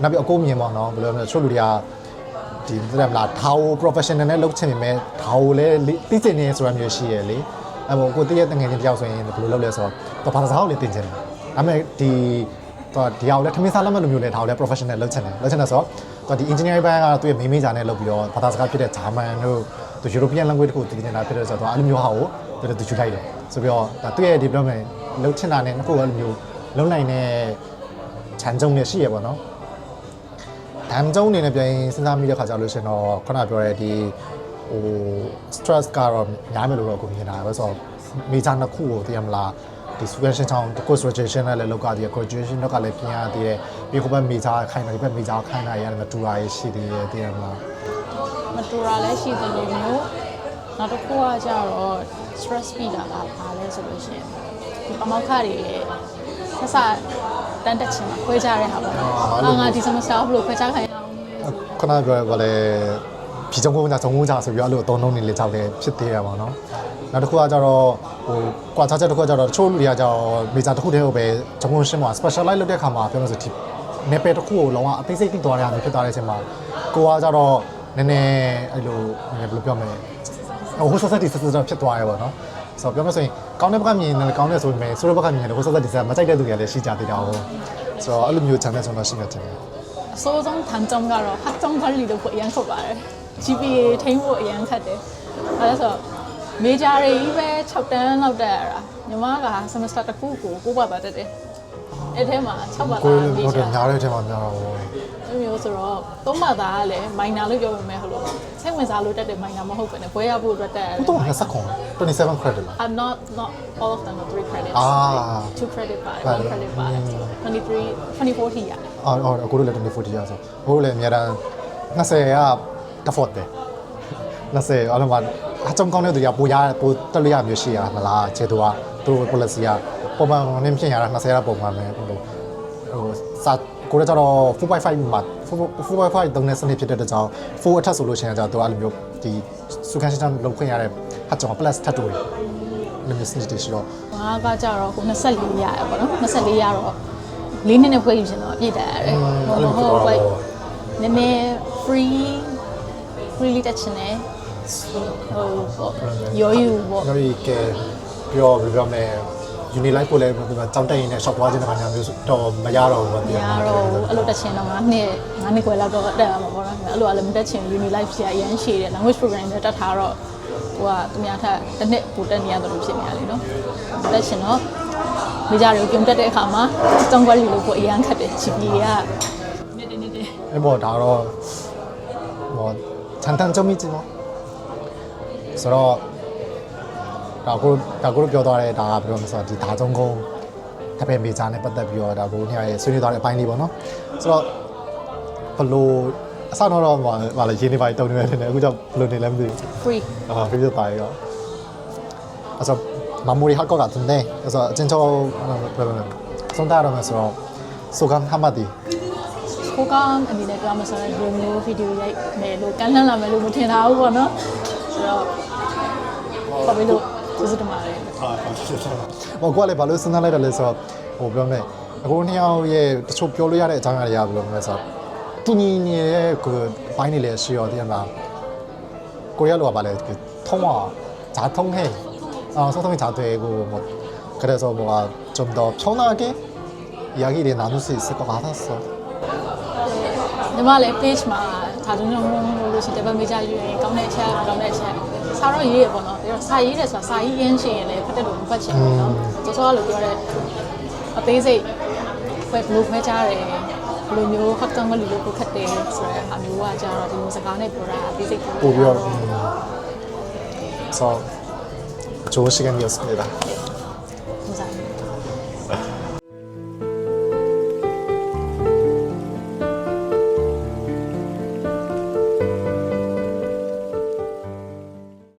နောက်ပြီးအကိုမြင်ပါတော့ဘယ်လိုလဲချို့လူတွေကဒီသိတယ်မလားဒါကို professional နဲ့လုပ်ချင်နေမယ်ဒါကိုလည်းသိချင်နေဆိုတာမျိုးရှိရလေအဲ့ပေါ့ကိုတည့်ရတငယ်ချင်းတယောက်ဆိုရင်ဘယ်လိုလုပ်လဲဆိုတော့ဘာသာစကားကိုလည်းသင်ချင်တယ်ဒါပေမဲ့ဒီအောင်လည်းထမင်းစားလက်မှတ်လိုမျိုးလည်းဒါကိုလည်း professional လုပ်ချင်တယ်ဆိုတော့ဒီ engineering ဘိုင်းကသူ့ရဲ့ main major နဲ့လုပ်ပြီးတော့ဘာသာစကားဖြစ်တဲ့ German တို့သူ European language ကိုသင်နေတာဖြစ်တဲ့ဆိုတော့အဲ့လိုမျိုးဟာကိုသူယူလိုက်တယ်ဆိုပြီးတော့သူ့ရဲ့ development လုပ်ချင်တာနဲ့အခုအဲ့လိုမျိုးလုံးနိုင်တဲ့ ခြံကျုံနေရှိရပါတော့ဒမ်ကျုံနေနဲ့ပြန်စဉ်းစားမိတဲ့ခါကျလို့ရှင်တော့ခုနပြောတဲ့ဒီဟို stress ကတော့များမယ်လို့တော့ကိုမြင်တာပဲဆိုတော့ major နှစ်ခုကိုသိရမလားဒီ supervision ချောင်း course registration နဲ့လည်းလောက်ကတည်းက graduation တော့ကလည်းပြင်ရသေးတယ်ပြီးခုဘက် major ခိုင်းတယ်ဒီဘက် major ခိုင်းတာရတယ်မတူတာရှိသေးတယ်သိရမလား မတူတာလည်းရှိတယ်လို့မျိုးနောက်တစ်ခုကကြတော့ stress ပြီးတာကဘာလဲဆိုလို့ရှိရင်ဒီပမောက္ခတွေဆက်စတန်းတက်ချင်မှာခွဲကြတဲ့ဟာပေါ့ငါဒီ semester ဘယ်လိုခွဲကြခိုင်းအောင်ခုနပြောရလဲဖြီချုံကုန်းကြဆိုပြီးအဲ့လိုအသုံးနှုန်းနေလေကြောက်တယ်ဖြစ်သေးရပါတော့နောက်တစ်ခုကကြတော့ဟိုကွာခြားချက်တစ်ခုကကြတော့တချို့လူတွေကကြတော့မေဂျာတစ်ခုတည်းကိုပဲဂျုံကုန်းရှင်းမှာ specialize လုပ်တဲ့ခါမှာပြောလို့ဆိုဒီနယ်ပယ်တစ်ခုကိုလောကအသေးစိတ်သိသွားတဲ့အမျိုးဖြစ်သွားတဲ့အချိန်မှာကိုကကြတော့နည်းနည်းအဲ့လိုဘယ်လိုပြောမလဲဟို society စစ်စစ်ဖြစ်သွားရပါတော့ဆိုတော့ပြောမဆိုရင်ကောင်းတဲ့ဘက်ကမြင်တယ်ကောင်းတဲ့ဆိုပေမဲ့ဆိုးတဲ့ဘက်ကမြင်တယ်ဟို society မကြိုက်တဲ့သူတွေလည်းရှိကြသေးတာဟုတ်ဆိုတော့အဲ့လိုမျိုးခြံတဲ့ဆိုတော့ရှိနေတယ်အစိုးဆုံးထန်ကြုံကတော့ဟတ်ကြုံခွင့်လီလို့ပိုအရင်ထုတ်ပါတယ် GPA ထိန်းဖို့အရင်ခက်တယ်။အဲဒါဆို major တွေကြီးပဲ6တန်းလောက်တက်ရတာညီမက semester တစ်ခုကို9ဘာသာတက်တယ်။အဲ့ထဲမှာ6ဘာသာ major ဟုတ်တယ်ညားတဲ့ထဲမှာများတော့အဲ့မျိုးဆိုတော့3ဘာသာကလည်း minor လို့ပြောပေမဲ့ဟိုလိုစိတ်ဝင်စားလို့တက်တဲ့ minor မဟုတ်ဘူးနဲ့ဘွဲရဖို့အတွက်တက်ရတယ်။တော့27 credit လား I'm not all of them are 3 credits 2 credit ပါတယ်1 credit ပါတယ်24ထိရတယ်။အော်အခုလည်း24ရဆို။ဟိုလည်းအများတန်း20က default တယ်20အဲ့လိုမှအကြုံကောင်းတဲ့သူကပိုတက်လို့ရမျိုးရှိရမလားခြေသူကသူတို့ policy ကပုံမှန်နင်းဖြစ်ရတာ20ကပုံမှန်ပဲဟိုစာကိုလည်းကျတော့4.5မှာ4.5တုံးနဲ့စနစ်ဖြစ်တဲ့ကြောင်4အထက်ဆိုလို့ရှိရင်ကျတော့သူအဲ့လိုမျိုးဒီစုခန်းရှင်းလုံးခွင့်ရတဲ့အကြောင် plus ထပ်တူတယ်လည်းစနစ်တရှိတော့ငါကကြတော့ကို24ရရပါတော့24ရတော့၄နှစ်နဲ့ဖွဲ့ယူရှင်တော့အပြည့်တက်ရတယ်ဟုတ် like နည်းနည်း freely တက်ချင်တယ်ဟိုရောယူပေါ့ရောယူကဲပြောမယ် uni life ကိုလည်းဒီမှာကြောင်းတက်ရင်လည်း shop သွားခြင်းတဲ့ခါညာမျိုးတော့မရတော့ဘူးပေါ့တရားတော့အဲ့လိုတက်ချင်တော့9နှစ်ခွဲလောက်တော့တက်ရမှာပေါ့နော်အဲ့လိုလည်းမတက်ချင် uni life ကြီးအရင်ရှည်တယ် language program တွေတက်ထားတော့ဟိုကသူများထက်တစ်နှစ်ပိုတက်နေရတယ်လို့ဖြစ်နေရလေနော်တက်ချင်တော့မိကြတွေကိုပြုံတက်တဲ့အခါမှာတောင်းကွက်လီလို့ပိုအရင်ခတ်တယ် GPA ကနေအဲ့ပေါ်ဒါတော့ဟိုခြံတန်းကြမိကြီးနော်ဆိုတော့ဒါကိုပြောသွားတဲ့ဒါကဘယ်လိုလဲဆိုတော့ဒီဒါသုံးကုန်းတပည့်မေဂျာနဲ့ပတ်သက်ပြီးတော့ဒါကိုညရဲ့ဆွေးနွေးသွားတဲ့အပိုင်းလေးပေါ့နော်ဆိုတော့ဘလို့အစတော့ဟာလေရင်းနေပါတုံနေတယ်အခုကြောင့်ဘလို့နေလဲမသိဘူး free free ဖြစ်သွားရောအဲ့ဆို마무리 할 것 같은데 그래서 진짜 그러면 손다라면ဆိုတော့소감 한마디 소감အနေနဲ့ပြောမှဆိုရင်ဒီမျိုးဗီဒီယိုရိုက်မယ်လို့ကမ်းလှမ်းလာမယ်လို့မထင်ထားဘူးပေါ့နော်ဆိုတော့ဘာဖြစ်လို့ကျေးဇူးတင်ပါတယ်ဟိုကိုကလည်းဘာလို့စဉ်းစားလိုက်တယ်လဲဆိုတော့ဟိုပြောမယ်အခုနှစ်ယောက်ရဲ့တချို့ပြောလို့ရတဲ့အကြောင်းအရာတွေကဘယ်လိုလဲဆိုတော့တူညီနေတဲ့ကိုပိုင်းနေလေရှိရောတဲ့မှာကိုရလောကပါလေ通话자 통해 소통이 잘 되고 뭐 그래서 뭐가 좀 더 편하게 이야기를 나눌 수 있을 것 같았어. ညီမလည်း page မှာဒါတုံးလို့ရှိတယ်ဗမေဂျာယူရင်ကောင်းတဲ့အချက်စာတော့ရေးရပေါ့နော်ဒါတော့စာရေးတယ်ဆိုတာစာရေးရင်းရှင်ရင်လည်းဖတ်တယ်လို့မဖတ်ချင်ဘူးနော်စောစောလို့ပြောတဲ့အသေးစိတ်ဘယ်လိုခွဲခြားတယ်ဘယ်လိုမျိုးဟတ်တန်ကလေးလို့ခတ်တယ်ဆိုတဲ့အမျိုးကကြတော့ဒီလိုစကားနဲ့ပြောတာအသေးစိတ်ပို့ပြီးတော့ဆို좋은 시간이었습니다. 감사합니다.